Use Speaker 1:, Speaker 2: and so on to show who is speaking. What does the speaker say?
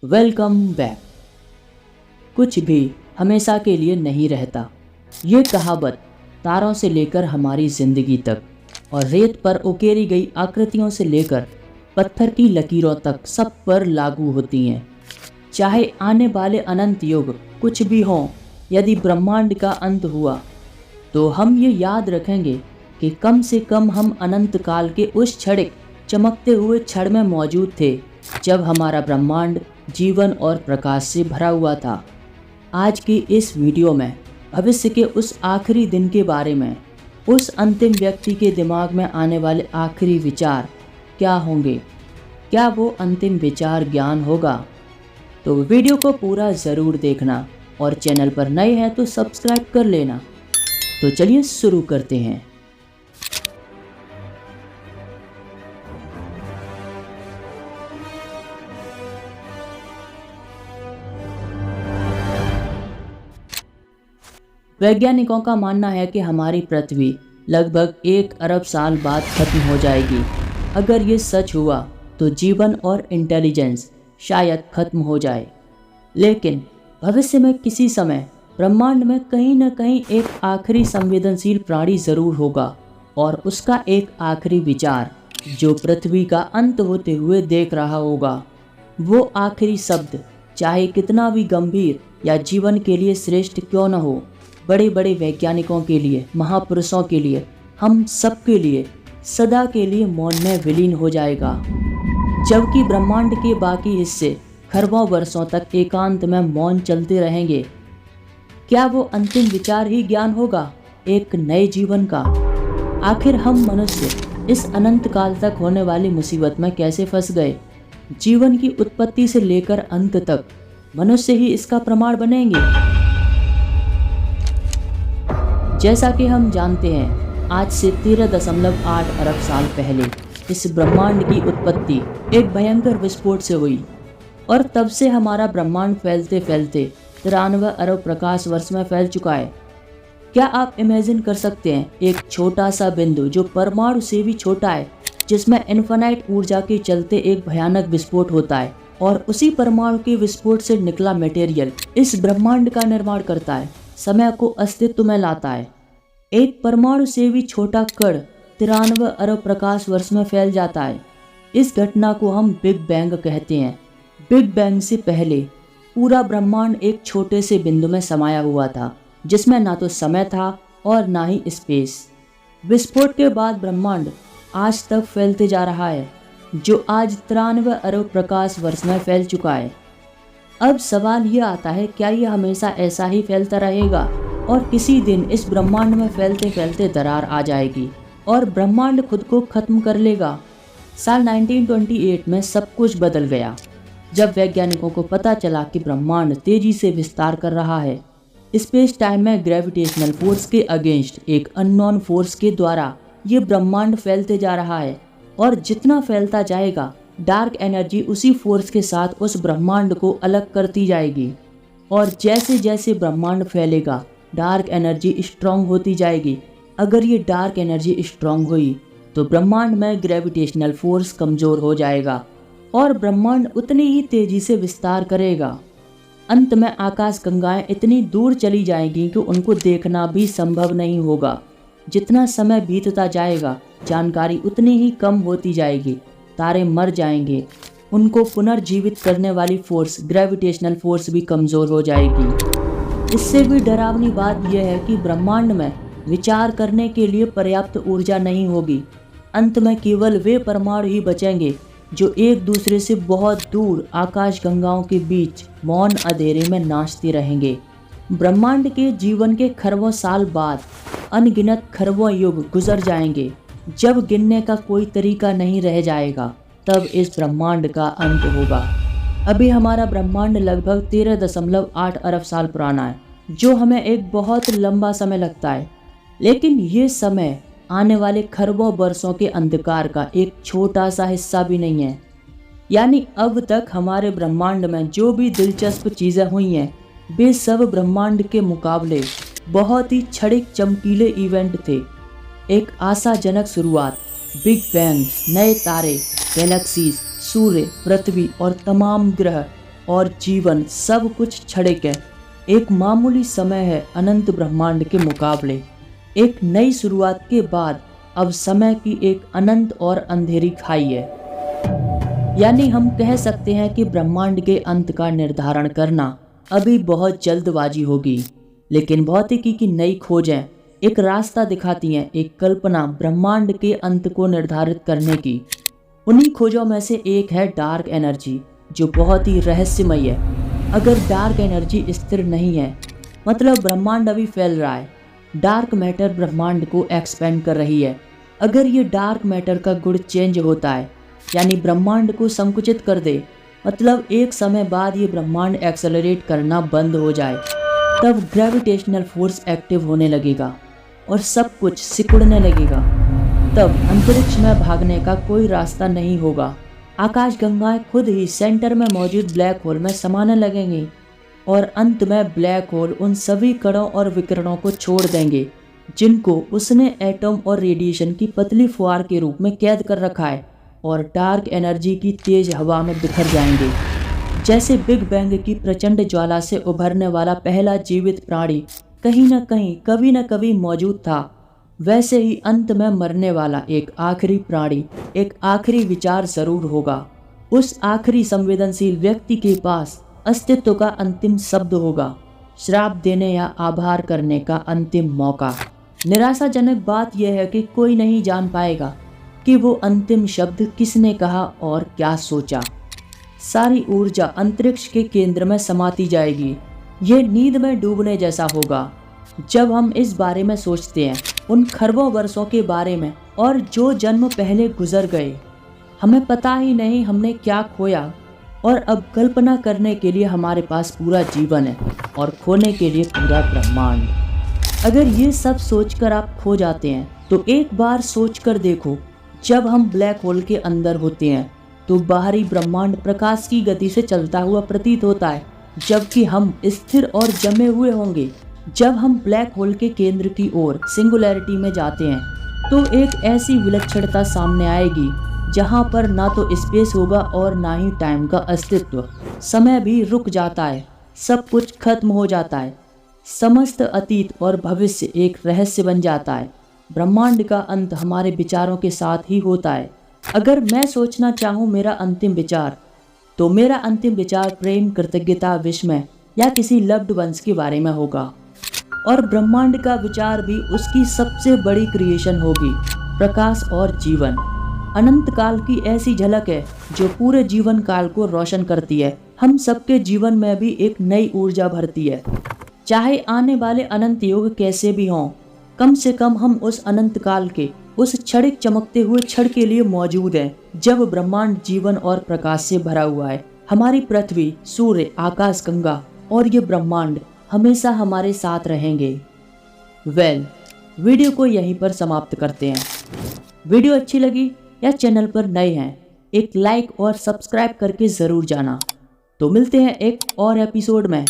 Speaker 1: Welcome back. कुछ भी हमेशा के लिए नहीं रहता, ये कहावत तारों से लेकर हमारी ज़िंदगी तक और रेत पर उकेरी गई आकृतियों से लेकर पत्थर की लकीरों तक सब पर लागू होती हैं। चाहे आने वाले अनंत युग कुछ भी हों, यदि ब्रह्मांड का अंत हुआ तो हम ये याद रखेंगे कि कम से कम हम अनंत काल के उस क्षणिक चमकते हुए क्षण में मौजूद थे जब हमारा ब्रह्मांड जीवन और प्रकाश से भरा हुआ था। आज की इस वीडियो में भविष्य के उस आखिरी दिन के बारे में, उस अंतिम व्यक्ति के दिमाग में आने वाले आखिरी विचार क्या होंगे, क्या वो अंतिम विचार ज्ञान होगा। तो वीडियो को पूरा ज़रूर देखना और चैनल पर नए हैं तो सब्सक्राइब कर लेना। तो चलिए शुरू करते हैं। वैज्ञानिकों का मानना है कि हमारी पृथ्वी लगभग 1 अरब साल बाद खत्म हो जाएगी। अगर ये सच हुआ तो जीवन और इंटेलिजेंस शायद खत्म हो जाए। लेकिन भविष्य में किसी समय ब्रह्मांड में कहीं न कहीं एक आखिरी संवेदनशील प्राणी ज़रूर होगा और उसका एक आखिरी विचार जो पृथ्वी का अंत होते हुए देख रहा होगा। वो आखिरी शब्द चाहे कितना भी गंभीर या जीवन के लिए श्रेष्ठ क्यों न हो, बड़े बड़े वैज्ञानिकों के लिए, महापुरुषों के लिए, हम सब के लिए सदा के लिए मौन में विलीन हो जाएगा। जबकि ब्रह्मांड के बाकी हिस्से खरबों वर्षों तक एकांत में मौन चलते रहेंगे। क्या वो अंतिम विचार ही ज्ञान होगा, एक नए जीवन का? आखिर हम मनुष्य इस अनंत काल तक होने वाली मुसीबत में कैसे फंस गए? जीवन की उत्पत्ति से लेकर अंत तक मनुष्य ही इसका प्रमाण बनेंगे। जैसा कि हम जानते हैं, आज से 13.8 अरब साल पहले इस ब्रह्मांड की उत्पत्ति एक भयंकर विस्फोट से हुई और तब से हमारा ब्रह्मांड फैलते फैलते 93 अरब प्रकाश वर्ष में फैल चुका है। क्या आप इमेजिन कर सकते हैं, एक छोटा सा बिंदु जो परमाणु से भी छोटा है, जिसमें इन्फिनाइट ऊर्जा के चलते एक भयानक विस्फोट होता है और उसी परमाणु के विस्फोट से निकला मटेरियल इस ब्रह्मांड का निर्माण करता है, समय को अस्तित्व में लाता है। एक परमाणु से भी छोटा कण 93 अरब प्रकाश वर्ष में फैल जाता है। इस घटना को हम बिग बैंग कहते हैं। बिग बैंग से पहले पूरा ब्रह्मांड एक छोटे से बिंदु में समाया हुआ था, जिसमें ना तो समय था और ना ही स्पेस। विस्फोट के बाद ब्रह्मांड आज तक फैलते जा रहा है, जो आज 93 अरब प्रकाश वर्ष में फैल चुका है। अब सवाल यह आता है, क्या यह हमेशा ऐसा ही फैलता रहेगा और किसी दिन इस ब्रह्मांड में फैलते फैलते दरार आ जाएगी और ब्रह्मांड खुद को खत्म कर लेगा? साल 1928 में सब कुछ बदल गया, जब वैज्ञानिकों को पता चला कि ब्रह्मांड तेजी से विस्तार कर रहा है। स्पेस टाइम में ग्रेविटेशनल फोर्स के अगेंस्ट एक अननोन फोर्स के द्वारा ये ब्रह्मांड फैलते जा रहा है और जितना फैलता जाएगा, डार्क एनर्जी उसी फोर्स के साथ उस ब्रह्मांड को अलग करती जाएगी और जैसे जैसे ब्रह्मांड फैलेगा, डार्क एनर्जी स्ट्रॉन्ग होती जाएगी। अगर ये डार्क एनर्जी स्ट्रॉन्ग हुई तो ब्रह्मांड में ग्रेविटेशनल फोर्स कमज़ोर हो जाएगा और ब्रह्मांड उतनी ही तेज़ी से विस्तार करेगा। अंत में आकाश गंगाएं इतनी दूर चली जाएंगी कि उनको देखना भी संभव नहीं होगा। जितना समय बीतता जाएगा, जानकारी उतनी ही कम होती जाएगी। तारे मर जाएंगे, उनको पुनर्जीवित करने वाली फोर्स, ग्रेविटेशनल फोर्स भी कमज़ोर हो जाएगी। इससे भी डरावनी बात यह है कि ब्रह्मांड में विचार करने के लिए पर्याप्त ऊर्जा नहीं होगी। अंत में केवल वे परमाणु ही बचेंगे जो एक दूसरे से बहुत दूर आकाश गंगाओं के बीच मौन अंधेरे में नाचते रहेंगे। ब्रह्मांड के जीवन के खरबों साल बाद अनगिनत खरबों युग गुजर जाएंगे। जब गिनने का कोई तरीका नहीं रह जाएगा, तब इस ब्रह्मांड का अंत होगा। अभी हमारा ब्रह्मांड लगभग 13.8 अरब साल पुराना है, जो हमें एक बहुत लंबा समय लगता है। लेकिन ये समय आने वाले खरबों वर्षों के अंधकार का एक छोटा सा हिस्सा भी नहीं है। यानी अब तक हमारे ब्रह्मांड में जो भी दिलचस्प चीज़ें हुई हैं, वे सब ब्रह्मांड के मुकाबले बहुत ही क्षणिक चमकीले इवेंट थे। एक आशाजनक शुरुआत, बिग बैंग, नए तारे, गैलेक्सीज, सूर्य, पृथ्वी और तमाम ग्रह और जीवन सब कुछ क्षणिक है। एक मामूली समय है अनंत ब्रह्मांड के मुकाबले। एक नई शुरुआत के बाद अब समय की एक अनंत और अंधेरी खाई है। यानी हम कह सकते हैं कि ब्रह्मांड के अंत का निर्धारण करना अभी बहुत जल्दबाजी होगी, लेकिन भौतिकी की नई खोजें एक रास्ता दिखाती हैं, एक कल्पना ब्रह्मांड के अंत को निर्धारित करने की। उन्हीं खोजों में से एक है डार्क एनर्जी, जो बहुत ही रहस्यमय है। अगर डार्क एनर्जी स्थिर नहीं है, मतलब ब्रह्मांड अभी फैल रहा है। डार्क मैटर ब्रह्मांड को एक्सपेंड कर रही है। अगर ये डार्क मैटर का गुण चेंज होता है, यानी ब्रह्मांड को संकुचित कर दे, मतलब एक समय बाद ये ब्रह्मांड एक्सेलरेट करना बंद हो जाए, तब ग्रेविटेशनल फोर्स एक्टिव होने लगेगा और सब कुछ सिकुड़ने लगेगा। तब अंतरिक्ष में भागने का कोई रास्ता नहीं होगा। आकाशगंगाएं खुद ही सेंटर में मौजूद ब्लैक होल में समाने लगेंगी और अंत में ब्लैक होल उन सभी कणों और विकिरणों को छोड़ देंगे जिनको उसने एटम और रेडिएशन की पतली फुहार के रूप में कैद कर रखा है, और डार्क एनर्जी की तेज हवा में बिखर जाएंगे। जैसे बिग बैंग की प्रचंड ज्वाला से उभरने वाला पहला जीवित प्राणी कहीं न कहीं कभी न कभी मौजूद था, वैसे ही अंत में मरने वाला एक आखिरी प्राणी, एक आखिरी विचार जरूर होगा। उस आखिरी संवेदनशील व्यक्ति के पास अस्तित्व का अंतिम शब्द होगा, श्राप देने या आभार करने का अंतिम मौका। निराशाजनक बात यह है कि कोई नहीं जान पाएगा कि वो अंतिम शब्द किसने कहा और क्या सोचा। सारी ऊर्जा अंतरिक्ष के केंद्र में समाती जाएगी। ये नींद में डूबने जैसा होगा। जब हम इस बारे में सोचते हैं, उन खरबों वर्षों के बारे में और जो जन्म पहले गुजर गए, हमें पता ही नहीं हमने क्या खोया, और अब कल्पना करने के लिए हमारे पास पूरा जीवन है और खोने के लिए पूरा ब्रह्मांड। अगर ये सब सोचकर आप खो जाते हैं, तो एक बार सोचकर देखो, जब हम ब्लैक होल के अंदर होते हैं तो बाहरी ब्रह्मांड प्रकाश की गति से चलता हुआ प्रतीत होता है, जबकि हम स्थिर और जमे हुए होंगे। जब हम ब्लैक होल के केंद्र की ओर सिंगुलैरिटी में जाते हैं, तो एक ऐसी विलक्षणता सामने आएगी जहां पर ना तो स्पेस होगा और ना ही टाइम का अस्तित्व। समय भी रुक जाता है, सब कुछ खत्म हो जाता है। समस्त अतीत और भविष्य एक रहस्य बन जाता है। ब्रह्मांड का अंत हमारे विचारों के साथ ही होता है। अगर मैं सोचना चाहूँ मेरा अंतिम विचार, तो मेरा अंतिम विचार प्रेम, कृतज्ञता, विस्मय या किसी लव्ड वंस के बारे में होगा। और ब्रह्मांड का विचार भी उसकी सबसे बड़ी क्रिएशन होगी, प्रकाश और जीवन। अनंत काल की ऐसी झलक है जो पूरे जीवन काल को रोशन करती है। हम सबके जीवन में भी एक नई ऊर्जा भरती है। चाहे आने वाले अनंत युग कैसे भी हों, कम से कम हम उस अनंत काल के उस क्षणिक चमकते हुए क्षण के लिए मौजूद हैं जब ब्रह्मांड जीवन और प्रकाश से भरा हुआ है। हमारी पृथ्वी, सूर्य, आकाश गंगा और ये ब्रह्मांड हमेशा हमारे साथ रहेंगे। वीडियो को यहीं पर समाप्त करते हैं। वीडियो अच्छी लगी या चैनल पर नए हैं, एक लाइक और सब्सक्राइब करके ज़रूर जाना। तो मिलते हैं एक और एपिसोड में।